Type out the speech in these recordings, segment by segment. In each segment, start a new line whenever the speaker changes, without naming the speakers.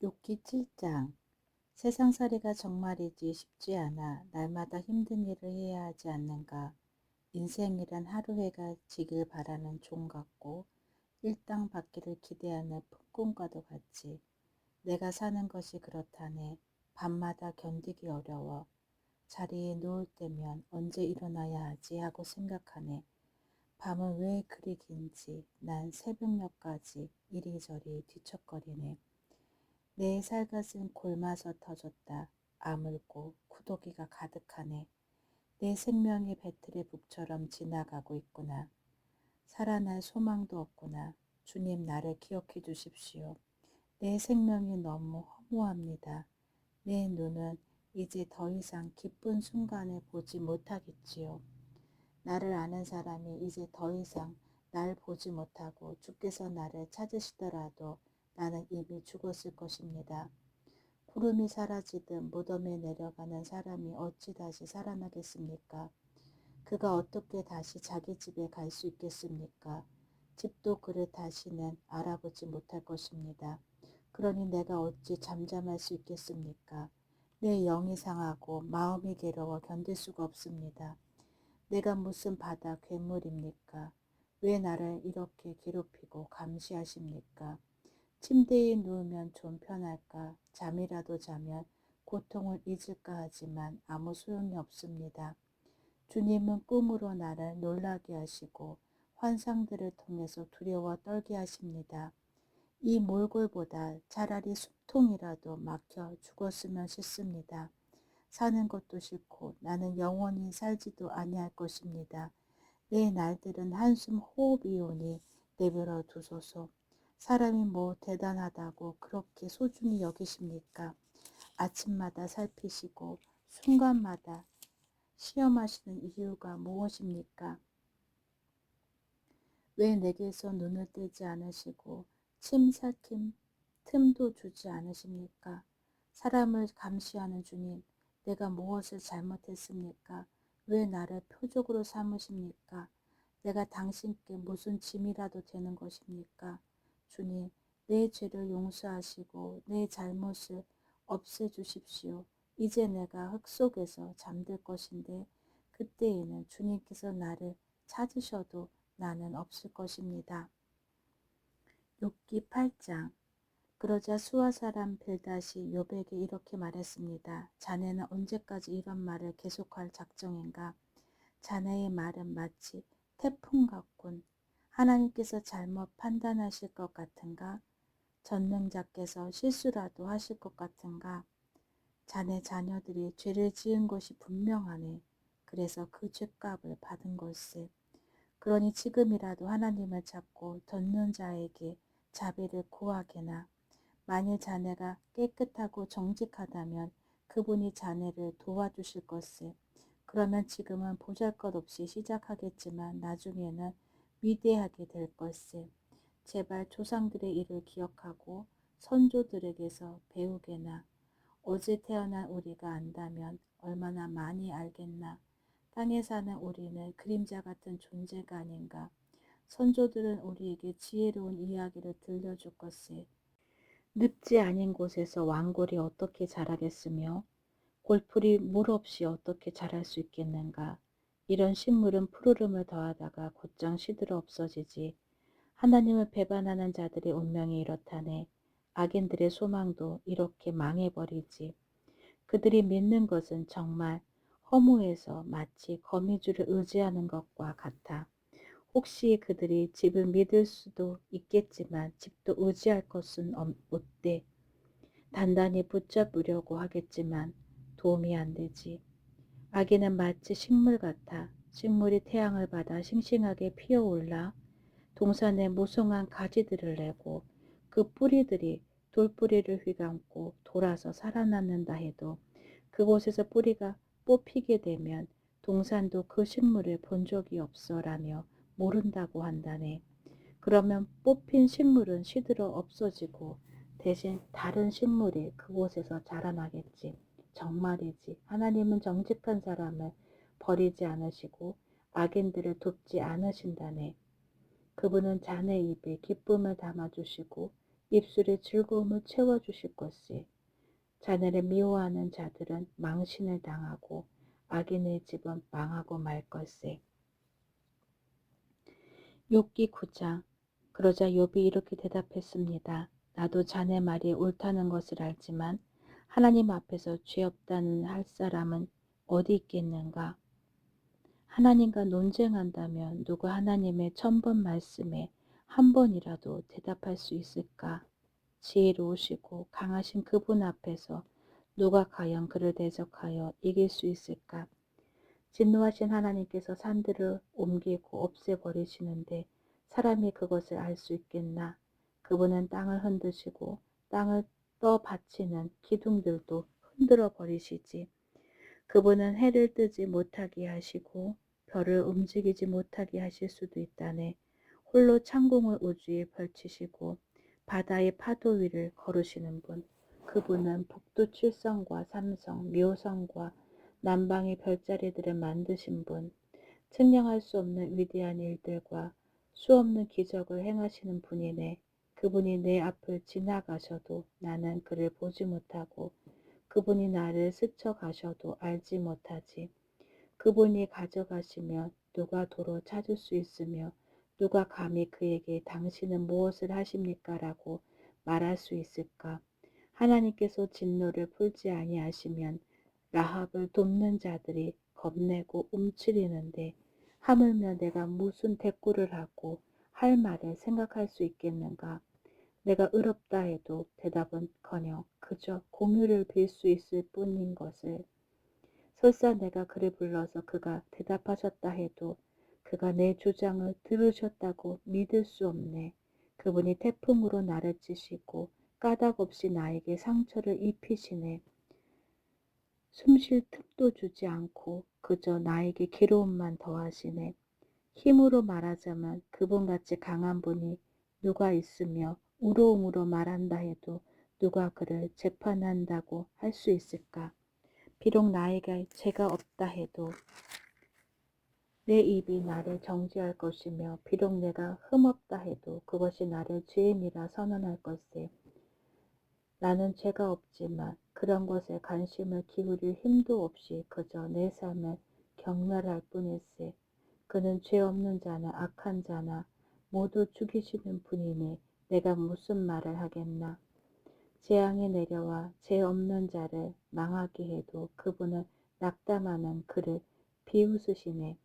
욥기 7장. 세상살이가 정말이지 쉽지 않아 날마다 힘든 일을 해야 하지 않는가. 인생이란 하루해가 지길 바라는 종 같고 일당 받기를 기대하는 품꾼과도 같지. 내가 사는 것이 그렇다네. 밤마다 견디기 어려워. 자리에 누울 때면 언제 일어나야 하지 하고 생각하네. 밤은 왜 그리 긴지 난 새벽녘까지 이리저리 뒤척거리네. 내 살갗은 골마서 터졌다. 아물고 구더기가 가득하네. 내 생명이 배틀의 북처럼 지나가고 있구나. 살아날 소망도 없구나. 주님 나를 기억해 주십시오. 내 생명이 너무 허무합니다. 내 눈은 이제 더 이상 기쁜 순간을 보지 못하겠지요. 나를 아는 사람이 이제 더 이상 날 보지 못하고 주께서 나를 찾으시더라도 나는 이미 죽었을 것입니다. 구름이 사라지듯 무덤에 내려가는 사람이 어찌 다시 살아나겠습니까? 그가 어떻게 다시 자기 집에 갈 수 있겠습니까? 집도 그를 다시는 알아보지 못할 것입니다. 그러니 내가 어찌 잠잠할 수 있겠습니까? 내 영이 상하고 마음이 괴로워 견딜 수가 없습니다. 내가 무슨 바다 괴물입니까? 왜 나를 이렇게 괴롭히고 감시하십니까? 침대에 누우면 좀 편할까? 잠이라도 자면 고통을 잊을까 하지만 아무 소용이 없습니다. 주님은 꿈으로 나를 놀라게 하시고 환상들을 통해서 두려워 떨게 하십니다. 이 몰골보다 차라리 숨통이라도 막혀 죽었으면 싶습니다. 사는 것도 싫고 나는 영원히 살지도 아니할 것입니다. 내 날들은 한숨 호흡이오니 내버려 두소서. 사람이 뭐 대단하다고 그렇게 소중히 여기십니까? 아침마다 살피시고 순간마다 시험하시는 이유가 무엇입니까? 왜 내게서 눈을 떼지 않으시고 침 삼킬 틈도 주지 않으십니까? 사람을 감시하는 주님, 내가 무엇을 잘못했습니까? 왜 나를 표적으로 삼으십니까? 내가 당신께 무슨 짐이라도 되는 것입니까? 주님, 내 죄를 용서하시고 내 잘못을 없애주십시오. 이제 내가 흙 속에서 잠들 것인데 그때에는 주님께서 나를 찾으셔도 나는 없을 것입니다. 욥기 8장. 그러자 수아 사람 빌닷이 욥에게 이렇게 말했습니다. 자네는 언제까지 이런 말을 계속할 작정인가? 자네의 말은 마치 태풍 같군. 하나님께서 잘못 판단하실 것 같은가? 전능자께서 실수라도 하실 것 같은가? 자네 자녀들이 죄를 지은 것이 분명하네. 그래서 그 죄값을 받은 걸세. 그러니 지금이라도 하나님을 찾고 덧는 자에게 자비를 구하게나. 만일 자네가 깨끗하고 정직하다면 그분이 자네를 도와주실 것을. 그러면 지금은 보잘것없이 시작하겠지만 나중에는 위대하게 될 것을. 제발 조상들의 일을 기억하고 선조들에게서 배우게나. 어제 태어난 우리가 안다면 얼마나 많이 알겠나. 땅에 사는 우리는 그림자 같은 존재가 아닌가. 선조들은 우리에게 지혜로운 이야기를 들려줄 것을. 늪지 아닌 곳에서 왕골이 어떻게 자라겠으며 골풀이 물 없이 어떻게 자랄 수 있겠는가. 이런 식물은 푸르름을 더하다가 곧장 시들어 없어지지. 하나님을 배반하는 자들의 운명이 이렇다네. 악인들의 소망도 이렇게 망해버리지. 그들이 믿는 것은 정말 허무해서 마치 거미줄을 의지하는 것과 같아. 혹시 그들이 집을 믿을 수도 있겠지만 집도 의지할 것은 못돼. 단단히 붙잡으려고 하겠지만 도움이 안 되지. 아기는 마치 식물 같아. 식물이 태양을 받아 싱싱하게 피어올라 동산에 무성한 가지들을 내고 그 뿌리들이 돌뿌리를 휘감고 돌아서 살아남는다 해도 그곳에서 뿌리가 뽑히게 되면 동산도 그 식물을 본 적이 없어라며 모른다고 한다네. 그러면 뽑힌 식물은 시들어 없어지고 대신 다른 식물이 그곳에서 자라나겠지. 정말이지. 하나님은 정직한 사람을 버리지 않으시고 악인들을 돕지 않으신다네. 그분은 자네 입에 기쁨을 담아주시고 입술에 즐거움을 채워주실 것이. 자네를 미워하는 자들은 망신을 당하고 악인의 집은 망하고 말 것세. 욥기 9장. 그러자 욥이 이렇게 대답했습니다. 나도 자네 말이 옳다는 것을 알지만 하나님 앞에서 죄 없다는 할 사람은 어디 있겠는가? 하나님과 논쟁한다면 누가 하나님의 1000번 말씀에 한 번이라도 대답할 수 있을까? 지혜로우시고 강하신 그분 앞에서 누가 과연 그를 대적하여 이길 수 있을까? 진노하신 하나님께서 산들을 옮기고 없애버리시는데 사람이 그것을 알 수 있겠나? 그분은 땅을 흔드시고 땅을 떠받치는 기둥들도 흔들어 버리시지. 그분은 해를 뜨지 못하게 하시고 별을 움직이지 못하게 하실 수도 있다네. 홀로 창공을 우주에 펼치시고 바다의 파도 위를 걸으시는 분. 그분은 북두 7성과 삼성, 묘성과 남방의 별자리들을 만드신 분. 측량할 수 없는 위대한 일들과 수없는 기적을 행하시는 분이네. 그분이 내 앞을 지나가셔도 나는 그를 보지 못하고 그분이 나를 스쳐가셔도 알지 못하지. 그분이 가져가시면 누가 도로 찾을 수 있으며 누가 감히 그에게 당신은 무엇을 하십니까? 라고 말할 수 있을까? 하나님께서 진노를 풀지 아니하시면 라합을 돕는 자들이 겁내고 움츠리는데 하물며 내가 무슨 대꾸를 하고 할 말을 생각할 수 있겠는가? 내가 의롭다 해도 대답은커녕 그저 공유를 빌 수 있을 뿐인 것을. 설사 내가 그를 불러서 그가 대답하셨다 해도 그가 내 주장을 들으셨다고 믿을 수 없네. 그분이 태풍으로 나를 찌시고 까닭없이 나에게 상처를 입히시네. 숨쉴 틈도 주지 않고 그저 나에게 괴로움만 더하시네. 힘으로 말하자면 그분같이 강한 분이 누가 있으며 우로움으로 말한다 해도 누가 그를 재판한다고 할 수 있을까? 비록 나에게 죄가 없다 해도 내 입이 나를 정죄할 것이며 비록 내가 흠없다 해도 그것이 나를 죄인이라 선언할 것에 나는 죄가 없지만 그런 것에 관심을 기울일 힘도 없이 그저 내 삶을 경멸할 뿐일세. 그는 죄 없는 자나 악한 자나 모두 죽이시는 분이니 내가 무슨 말을 하겠나. 재앙이 내려와 죄 없는 자를 망하게 해도 그분은 낙담하는 그를 비웃으시네.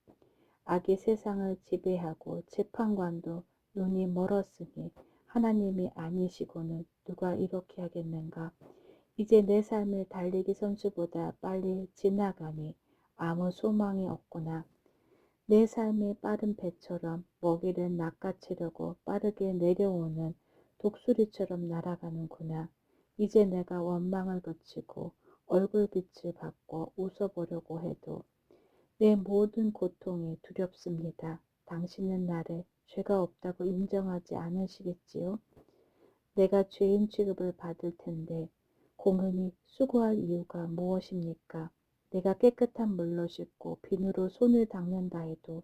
악이 세상을 지배하고 재판관도 눈이 멀었으니 하나님이 아니시고는 누가 이렇게 하겠는가. 이제 내 삶을 달리기 선수보다 빨리 지나가니 아무 소망이 없구나. 내 삶이 빠른 배처럼 먹이를 낚아채려고 빠르게 내려오는 독수리처럼 날아가는구나. 이제 내가 원망을 그치고 얼굴빛을 바꿔 웃어보려고 해도 내 모든 고통이 두렵습니다. 당신은 나를 죄가 없다고 인정하지 않으시겠지요? 내가 죄인 취급을 받을 텐데 공연히 수고할 이유가 무엇입니까? 내가 깨끗한 물로 씻고 비누로 손을 닦는다 해도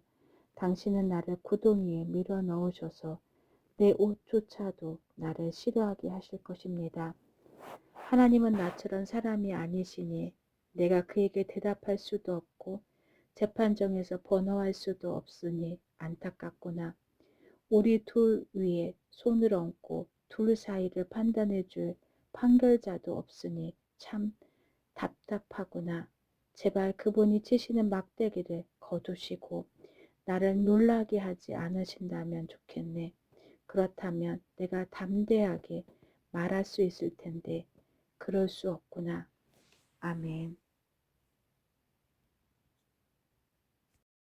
당신은 나를 구덩이에 밀어 넣으셔서 내 옷조차도 나를 싫어하게 하실 것입니다. 하나님은 나처럼 사람이 아니시니 내가 그에게 대답할 수도 없고 재판정에서 번호할 수도 없으니 안타깝구나. 우리 둘 위에 손을 얹고 둘 사이를 판단해 줄 판결자도 없으니 참 답답하구나. 제발 그분이 치시는 막대기를 거두시고 나를 놀라게 하지 않으신다면 좋겠네. 그렇다면 내가 담대하게 말할 수 있을 텐데 그럴 수 없구나. 아멘.